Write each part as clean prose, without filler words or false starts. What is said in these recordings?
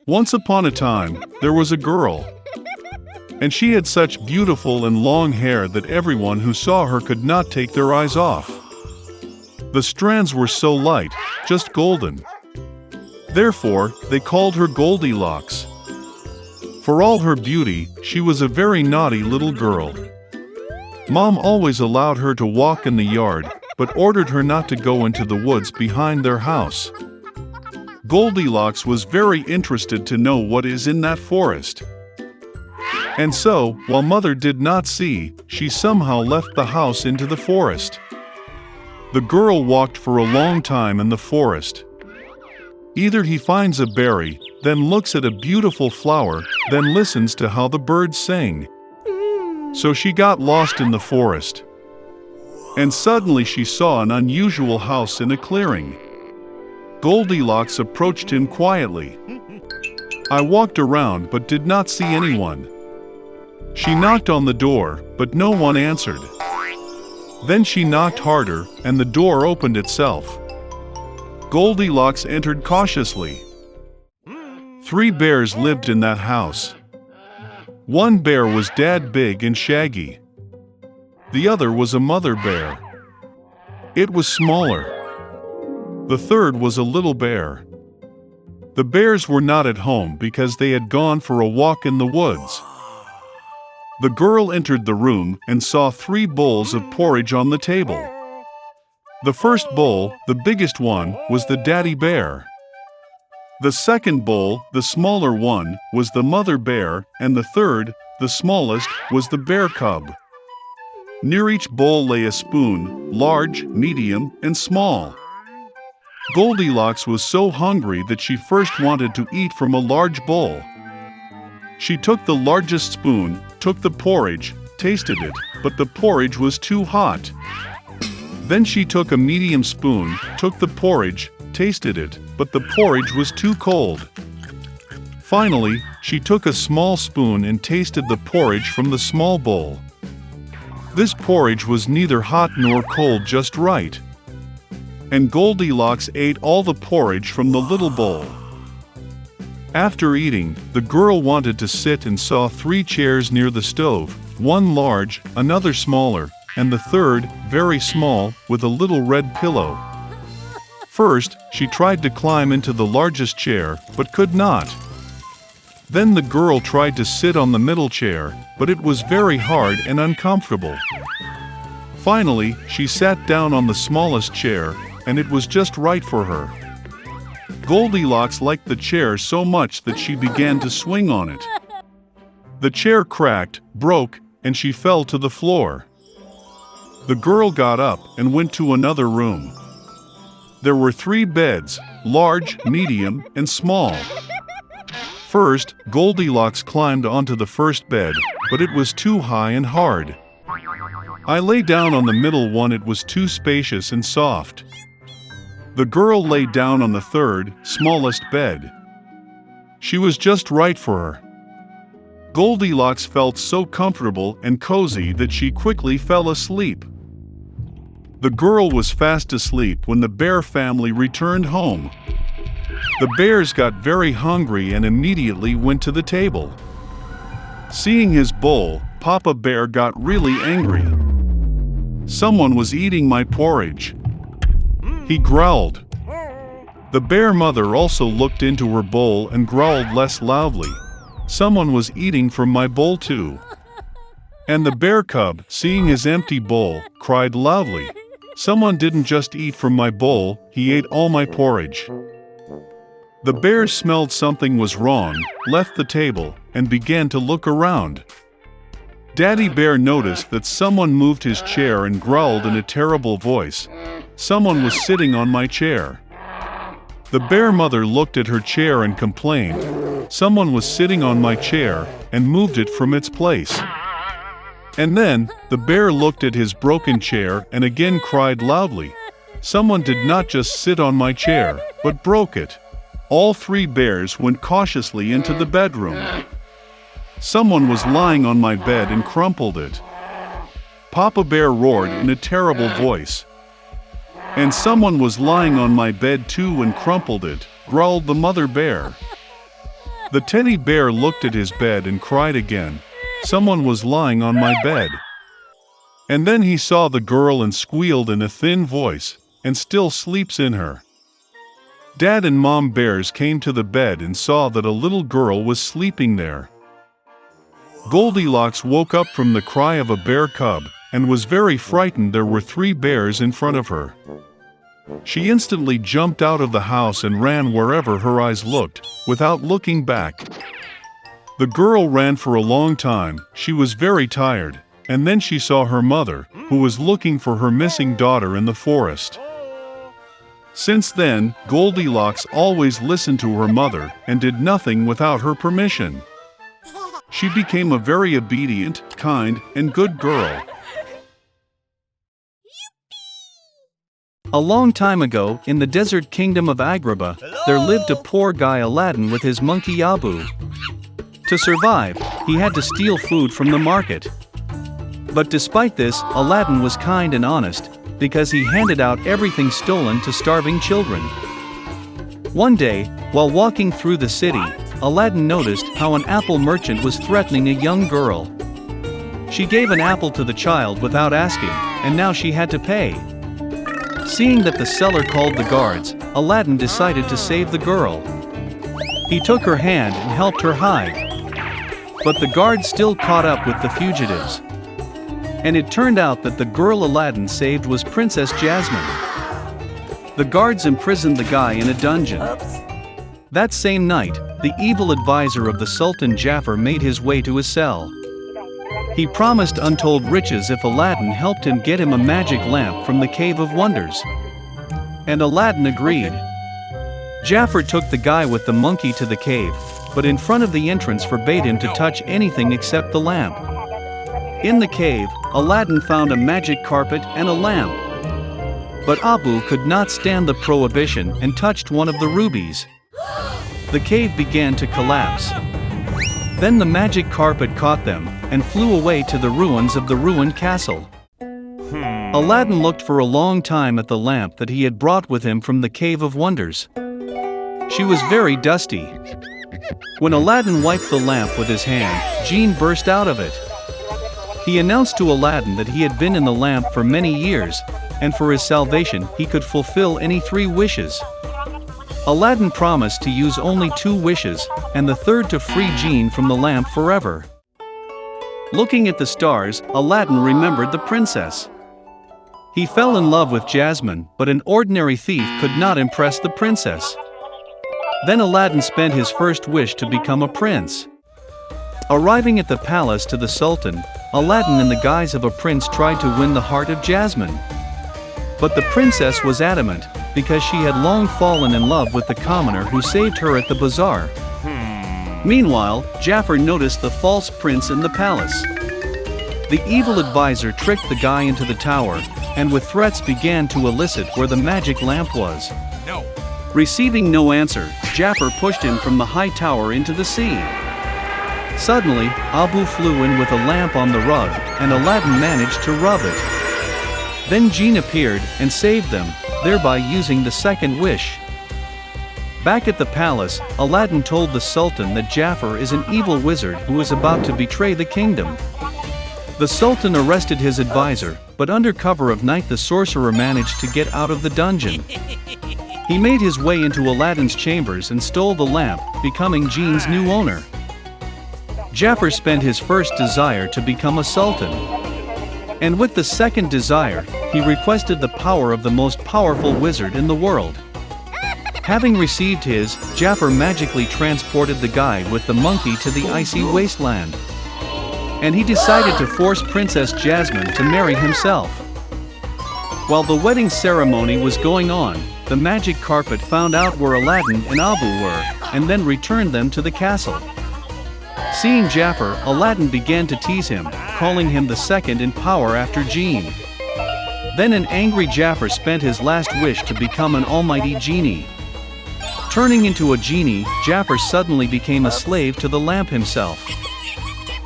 Once upon a time, there was a girl, and she had such beautiful and long hair that everyone who saw her could not take their eyes off. The strands were so light, just golden. Therefore, they called her Goldilocks. For all her beauty, she was a very naughty little girl. Mom always allowed her to walk in the yard, but ordered her not to go into the woods behind their house. Goldilocks was very interested to know what is in that forest. And so, while Mother did not see, she somehow left the house into the forest. The girl walked for a long time in the forest. Either he finds a berry, then looks at a beautiful flower, then listens to how the birds sing. So she got lost in the forest. And suddenly she saw an unusual house in a clearing. Goldilocks approached him quietly. I walked around but did not see anyone. She knocked on the door, but no one answered. Then she knocked harder, and the door opened itself. Goldilocks entered cautiously. 3 bears lived in that house. One bear was dad big and shaggy. The other was a mother bear. It was smaller. The third was a little bear. The bears were not at home because they had gone for a walk in the woods. The girl entered the room and saw 3 bowls of porridge on the table. The first bowl, the biggest one, was the daddy bear. The second bowl, the smaller one, was the mother bear, and the third, the smallest, was the bear cub. Near each bowl lay a spoon, large, medium, and small. Goldilocks was so hungry that she first wanted to eat from a large bowl. She took the largest spoon, took the porridge, tasted it, but the porridge was too hot. Then she took a medium spoon, took the porridge, tasted it, but the porridge was too cold. Finally, she took a small spoon and tasted the porridge from the small bowl. This porridge was neither hot nor cold, just right. And Goldilocks ate all the porridge from the little bowl. After eating, the girl wanted to sit and saw 3 chairs near the stove, one large, another smaller, and the third, very small, with a little red pillow. First, she tried to climb into the largest chair, but could not. Then the girl tried to sit on the middle chair, but it was very hard and uncomfortable. Finally, she sat down on the smallest chair, and it was just right for her. Goldilocks liked the chair so much that she began to swing on it. The chair cracked, broke, and she fell to the floor. The girl got up and went to another room. There were 3 beds, large, medium, and small. First, Goldilocks climbed onto the first bed, but it was too high and hard. I lay down on the middle one, it was too spacious and soft. The girl lay down on the third, smallest bed. She was just right for her. Goldilocks felt so comfortable and cozy that she quickly fell asleep. The girl was fast asleep when the bear family returned home. The bears got very hungry and immediately went to the table. Seeing his bowl, Papa Bear got really angry. Someone was eating my porridge. He growled. The bear mother also looked into her bowl and growled less loudly. Someone was eating from my bowl too. And the bear cub, seeing his empty bowl, cried loudly. Someone didn't just eat from my bowl, he ate all my porridge. The bears smelled something was wrong, left the table, and began to look around. Daddy Bear noticed that someone moved his chair and growled in a terrible voice. Someone was sitting on my chair. The bear mother looked at her chair and complained. Someone was sitting on my chair and moved it from its place. And then, the bear looked at his broken chair and again cried loudly. Someone did not just sit on my chair, but broke it. All 3 bears went cautiously into the bedroom. Someone was lying on my bed and crumpled it. Papa Bear roared in a terrible voice. And someone was lying on my bed too and crumpled it, growled the mother bear. The teddy bear looked at his bed and cried again, "Someone was lying on my bed." And then he saw the girl and squealed in a thin voice, "And still sleeps in her." Dad and Mom bears came to the bed and saw that a little girl was sleeping there. Goldilocks woke up from the cry of a bear cub, and was very frightened. There were 3 bears in front of her. She instantly jumped out of the house and ran wherever her eyes looked, without looking back. The girl ran for a long time. She was very tired, and then she saw her mother, who was looking for her missing daughter in the forest. Since then, Goldilocks always listened to her mother and did nothing without her permission. She became a very obedient, kind, and good girl. A long time ago, in the desert kingdom of Agrabah, there lived a poor guy Aladdin with his monkey Abu. To survive, he had to steal food from the market. But despite this, Aladdin was kind and honest, because he handed out everything stolen to starving children. One day, while walking through the city, Aladdin noticed how an apple merchant was threatening a young girl. She gave an apple to the child without asking, and now she had to pay. Seeing that the seller called the guards, Aladdin decided to save the girl. He took her hand and helped her hide. But the guards still caught up with the fugitives. And it turned out that the girl Aladdin saved was Princess Jasmine. The guards imprisoned the guy in a dungeon. That same night, the evil advisor of the Sultan Jafar made his way to his cell. He promised untold riches if Aladdin helped him get him a magic lamp from the Cave of Wonders. And Aladdin agreed. Jafar took the guy with the monkey to the cave, but in front of the entrance forbade him to touch anything except the lamp. In the cave, Aladdin found a magic carpet and a lamp. But Abu could not stand the prohibition and touched one of the rubies. The cave began to collapse. Then the magic carpet caught them and flew away to the ruins of the ruined castle. Aladdin looked for a long time at the lamp that he had brought with him from the Cave of Wonders. She was very dusty. When Aladdin wiped the lamp with his hand, Jinn burst out of it. He announced to Aladdin that he had been in the lamp for many years, and for his salvation he could fulfill any 3 wishes. Aladdin promised to use only 2 wishes, and the third to free Jinn from the lamp forever. Looking at the stars, Aladdin remembered the princess. He fell in love with Jasmine, but an ordinary thief could not impress the princess. Then Aladdin spent his first wish to become a prince. Arriving at the palace to the Sultan, Aladdin in the guise of a prince tried to win the heart of Jasmine. But the princess was adamant, because she had long fallen in love with the commoner who saved her at the bazaar. Meanwhile, Jafar noticed the false prince in the palace. The evil advisor tricked the guy into the tower, and with threats began to elicit where the magic lamp was. Receiving no answer, Jafar pushed him from the high tower into the sea. Suddenly, Abu flew in with a lamp on the rug, and Aladdin managed to rub it. Then Jinn appeared and saved them, thereby using the second wish. Back at the palace, Aladdin told the Sultan that Jafar is an evil wizard who is about to betray the kingdom. The Sultan arrested his advisor, but under cover of night the sorcerer managed to get out of the dungeon. He made his way into Aladdin's chambers and stole the lamp, becoming Jinn's new owner. Jafar spent his first desire to become a sultan. And with the second desire, he requested the power of the most powerful wizard in the world. Having received his, Jafar magically transported the guy with the monkey to the icy wasteland. And he decided to force Princess Jasmine to marry himself. While the wedding ceremony was going on, the magic carpet found out where Aladdin and Abu were, and then returned them to the castle. Seeing Jafar, Aladdin began to tease him, calling him the second in power after Jinn. Then an angry Jafar spent his last wish to become an almighty genie. Turning into a genie, Jafar suddenly became a slave to the lamp himself.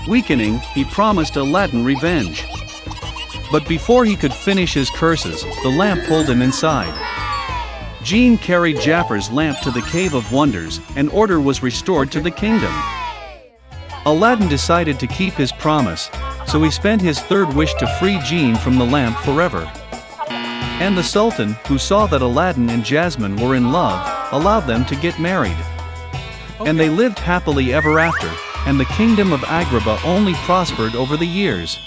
Weakening, he promised Aladdin revenge. But before he could finish his curses, the lamp pulled him inside. Jean carried Jaffar's lamp to the Cave of Wonders, and order was restored to the kingdom. Aladdin decided to keep his promise, so he spent his third wish to free Jean from the lamp forever. And the Sultan, who saw that Aladdin and Jasmine were in love, allowed them to get married. And they lived happily ever after, and the kingdom of Agrabah only prospered over the years.